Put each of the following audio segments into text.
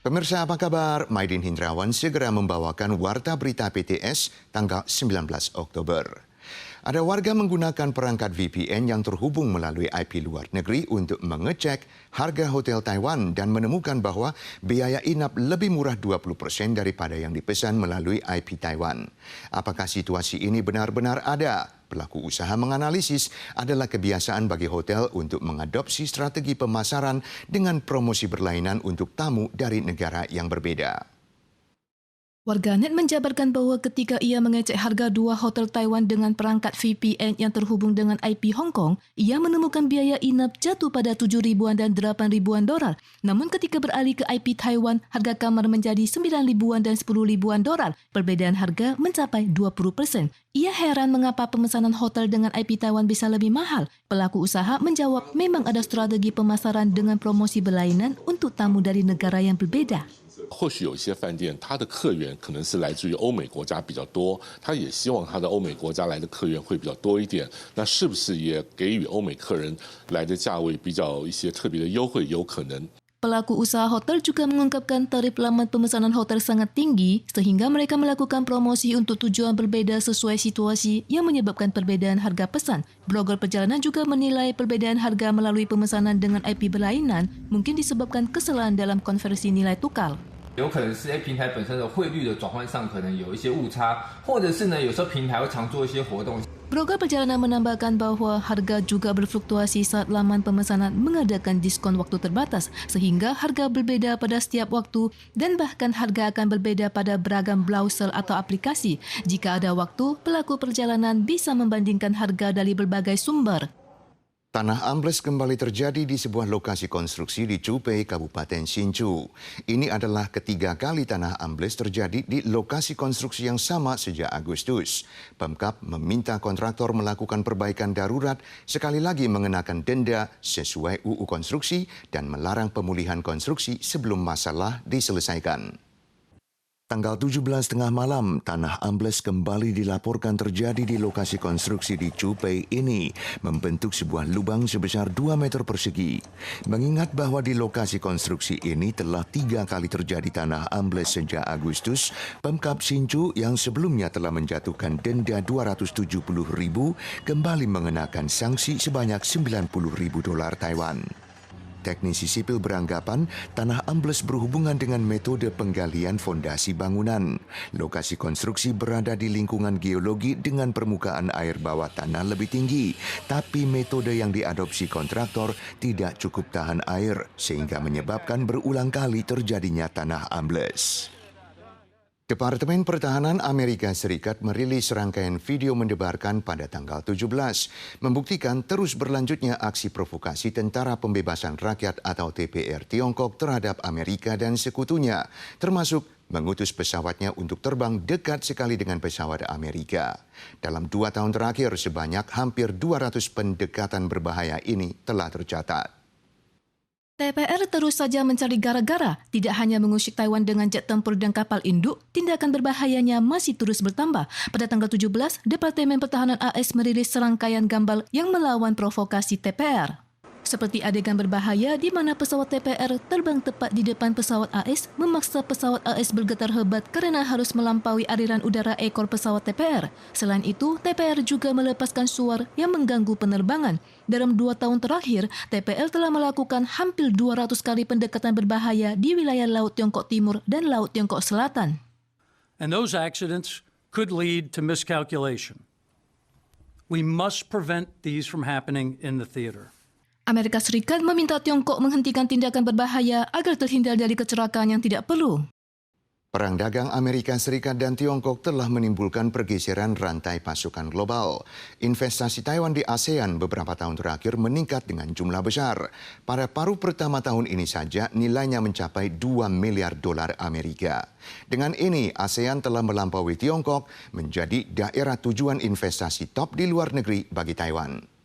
Pemirsa apa kabar? Maidin Hindrawan segera membawakan Warta Berita PTS tanggal 19 Oktober. Ada warga menggunakan perangkat VPN yang terhubung melalui IP luar negeri untuk mengecek harga hotel Taiwan dan menemukan bahwa biaya inap lebih murah 20% daripada yang dipesan melalui IP Taiwan. Apakah situasi ini benar-benar ada? Pelaku usaha menganalisis adalah kebiasaan bagi hotel untuk mengadopsi strategi pemasaran dengan promosi berlainan untuk tamu dari negara yang berbeda. Warganet menjabarkan bahwa ketika ia mengecek harga dua hotel Taiwan dengan perangkat VPN yang terhubung dengan IP Hong Kong, ia menemukan biaya inap jatuh pada 7 ribuan dan 8 ribuan dolar. Namun ketika beralih ke IP Taiwan, harga kamar menjadi 9 ribuan dan 10 ribuan dolar. Perbedaan harga mencapai 20%. Ia heran mengapa pemesanan hotel dengan IP Taiwan bisa lebih mahal. Pelaku usaha menjawab memang ada strategi pemasaran dengan promosi berlainan untuk tamu dari negara yang berbeda. 或许有一些饭店，它的客源可能是来自于欧美国家比较多，他也希望他的欧美国家来的客源会比较多一点。那是不是也给予欧美客人来的价位比较一些特别的优惠？有可能。 Pelaku usaha hotel juga mengungkapkan tarif laman pemesanan hotel sangat tinggi sehingga mereka melakukan promosi untuk tujuan berbeda sesuai situasi yang menyebabkan perbedaan harga pesan. Blogger perjalanan juga menilai perbedaan harga melalui pemesanan dengan IP berlainan mungkin disebabkan kesalahan dalam konversi nilai tukar. 有可能是平台本身的汇率的转换上可能有一些误差，或者是呢有时候平台会常做一些活动。 Blogger perjalanan menambahkan bahwa harga juga berfluktuasi saat laman pemesanan mengadakan diskon waktu terbatas, sehingga harga berbeda pada setiap waktu dan bahkan harga akan berbeda pada beragam browser atau aplikasi. Jika ada waktu, pelaku perjalanan bisa membandingkan harga dari berbagai sumber. Tanah ambles kembali terjadi di sebuah lokasi konstruksi di Chupei, Kabupaten Hsinchu. Ini adalah ketiga kali tanah ambles terjadi di lokasi konstruksi yang sama sejak Agustus. Pemkab meminta kontraktor melakukan perbaikan darurat, sekali lagi mengenakan denda sesuai UU Konstruksi dan melarang pemulihan konstruksi sebelum masalah diselesaikan. Tanggal 17 tengah malam, tanah ambles kembali dilaporkan terjadi di lokasi konstruksi di Chupei ini, membentuk sebuah lubang sebesar 2 meter persegi. Mengingat bahwa di lokasi konstruksi ini telah 3 kali terjadi tanah ambles sejak Agustus, Pemkab Hsinchu yang sebelumnya telah menjatuhkan denda 270.000 kembali mengenakan sanksi sebanyak 90.000 dolar Taiwan. Teknisi sipil beranggapan tanah ambles berhubungan dengan metode penggalian fondasi bangunan. Lokasi konstruksi berada di lingkungan geologi dengan permukaan air bawah tanah lebih tinggi, tapi metode yang diadopsi kontraktor tidak cukup tahan air sehingga menyebabkan berulang kali terjadinya tanah ambles. Departemen Pertahanan Amerika Serikat merilis rangkaian video mendebarkan pada tanggal 17, membuktikan terus berlanjutnya aksi provokasi Tentara Pembebasan Rakyat atau TPR Tiongkok terhadap Amerika dan sekutunya, termasuk mengutus pesawatnya untuk terbang dekat sekali dengan pesawat Amerika. Dalam 2 tahun terakhir, sebanyak hampir 200 pendekatan berbahaya ini telah tercatat. TPR terus saja mencari gara-gara, tidak hanya mengusik Taiwan dengan jet tempur dan kapal induk, tindakan berbahayanya masih terus bertambah. Pada tanggal 17, Departemen Pertahanan AS merilis serangkaian gambar yang melawan provokasi TPR. Seperti adegan berbahaya di mana pesawat TPR terbang tepat di depan pesawat AS, memaksa pesawat AS bergetar hebat karena harus melampaui aliran udara ekor pesawat TPR. Selain itu, TPR juga melepaskan suar yang mengganggu penerbangan. Dalam 2 tahun terakhir, TPR telah melakukan hampir 200 kali pendekatan berbahaya di wilayah Laut Tiongkok Timur dan Laut Tiongkok Selatan. And those accidents could lead to miscalculation. We must prevent these from happening in the theater. Amerika Serikat meminta Tiongkok menghentikan tindakan berbahaya agar terhindar dari kecelakaan yang tidak perlu. Perang dagang Amerika Serikat dan Tiongkok telah menimbulkan pergeseran rantai pasokan global. Investasi Taiwan di ASEAN beberapa tahun terakhir meningkat dengan jumlah besar. Pada paruh pertama tahun ini saja nilainya mencapai 2 miliar dolar Amerika. Dengan ini, ASEAN telah melampaui Tiongkok menjadi daerah tujuan investasi top di luar negeri bagi Taiwan.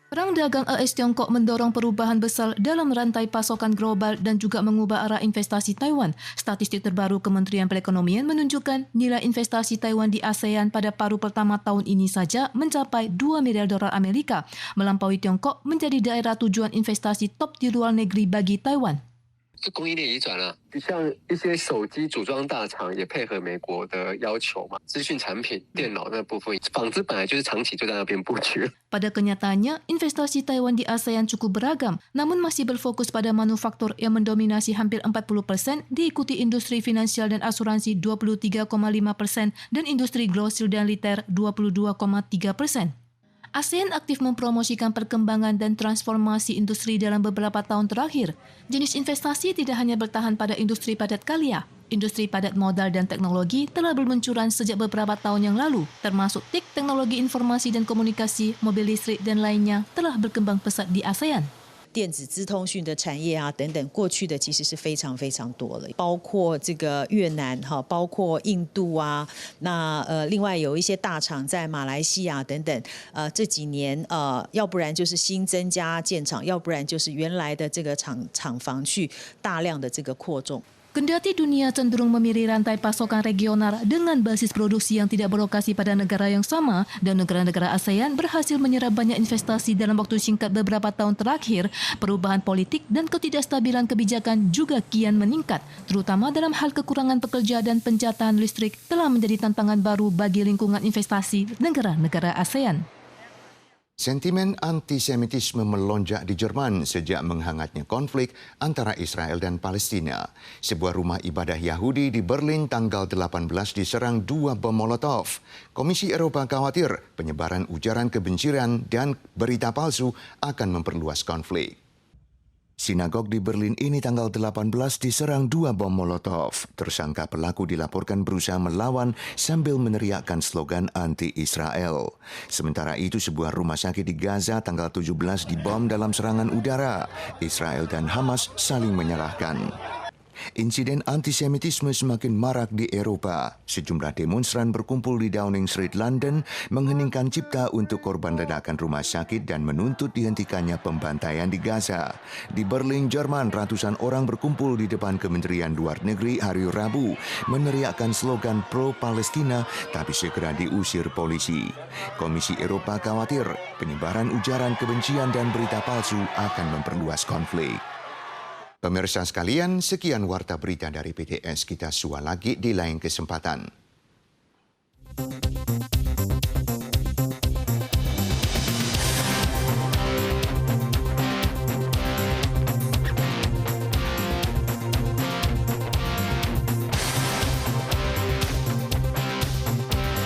Perang dagang AS Tiongkok mendorong perubahan besar dalam rantai pasokan global dan juga mengubah arah investasi Taiwan. Statistik terbaru Kementerian Perekonomian menunjukkan nilai investasi Taiwan di ASEAN pada paruh pertama tahun ini saja mencapai 2 miliar dolar Amerika, melampaui Tiongkok menjadi daerah tujuan investasi top di luar negeri bagi Taiwan. 就供应链移转了，像一些手机组装大厂也配合美国的要求嘛，资讯产品、电脑那部分，纺织本来就是长期就在那边布局。 Pada kenyataannya, investasi Taiwan di ASEAN cukup beragam, namun masih berfokus pada manufaktur yang mendominasi hampir 40%, diikuti industri finansial dan asuransi 23,5% dan industri grosil dan liter 22,3%. ASEAN aktif mempromosikan perkembangan dan transformasi industri dalam beberapa tahun terakhir. Jenis investasi tidak hanya bertahan pada industri padat karya. Industri padat modal dan teknologi telah bermunculan sejak beberapa tahun yang lalu, termasuk TIK, teknologi informasi dan komunikasi, mobil listrik, dan lainnya telah berkembang pesat di ASEAN. 电子资通讯的产业啊等等，过去的其实是非常非常多了，包括这个越南哈，包括印度啊，那另外有一些大厂在马来西亚等等，这几年要不然就是新增加建厂，要不然就是原来的这个厂房去大量的这个扩充。 Kendati dunia cenderung memilih rantai pasokan regional dengan basis produksi yang tidak berlokasi pada negara yang sama dan negara-negara ASEAN berhasil menyerap banyak investasi dalam waktu singkat beberapa tahun terakhir, perubahan politik dan ketidakstabilan kebijakan juga kian meningkat, terutama dalam hal kekurangan pekerja dan pencatahan listrik telah menjadi tantangan baru bagi lingkungan investasi negara-negara ASEAN. Sentimen antisemitisme melonjak di Jerman sejak menghangatnya konflik antara Israel dan Palestina. Sebuah rumah ibadah Yahudi di Berlin tanggal 18 diserang 2 bom Molotov. Komisi Eropa khawatir penyebaran ujaran kebencian dan berita palsu akan memperluas konflik. Sinagog di Berlin ini tanggal 18 diserang 2 bom Molotov. Tersangka pelaku dilaporkan berusaha melawan sambil meneriakkan slogan anti-Israel. Sementara itu sebuah rumah sakit di Gaza tanggal 17 dibom dalam serangan udara. Israel dan Hamas saling menyalahkan. Insiden antisemitisme semakin marak di Eropa. Sejumlah demonstran berkumpul di Downing Street, London, mengheningkan cipta untuk korban ledakan rumah sakit dan menuntut dihentikannya pembantaian di Gaza. Di Berlin, Jerman, ratusan orang berkumpul di depan Kementerian Luar Negeri hari Rabu, meneriakkan slogan pro-Palestina, tapi segera diusir polisi. Komisi Eropa khawatir penyebaran ujaran kebencian dan berita palsu akan memperluas konflik. Pemirsa sekalian, sekian warta berita dari PTS. Kita sua lagi di lain kesempatan.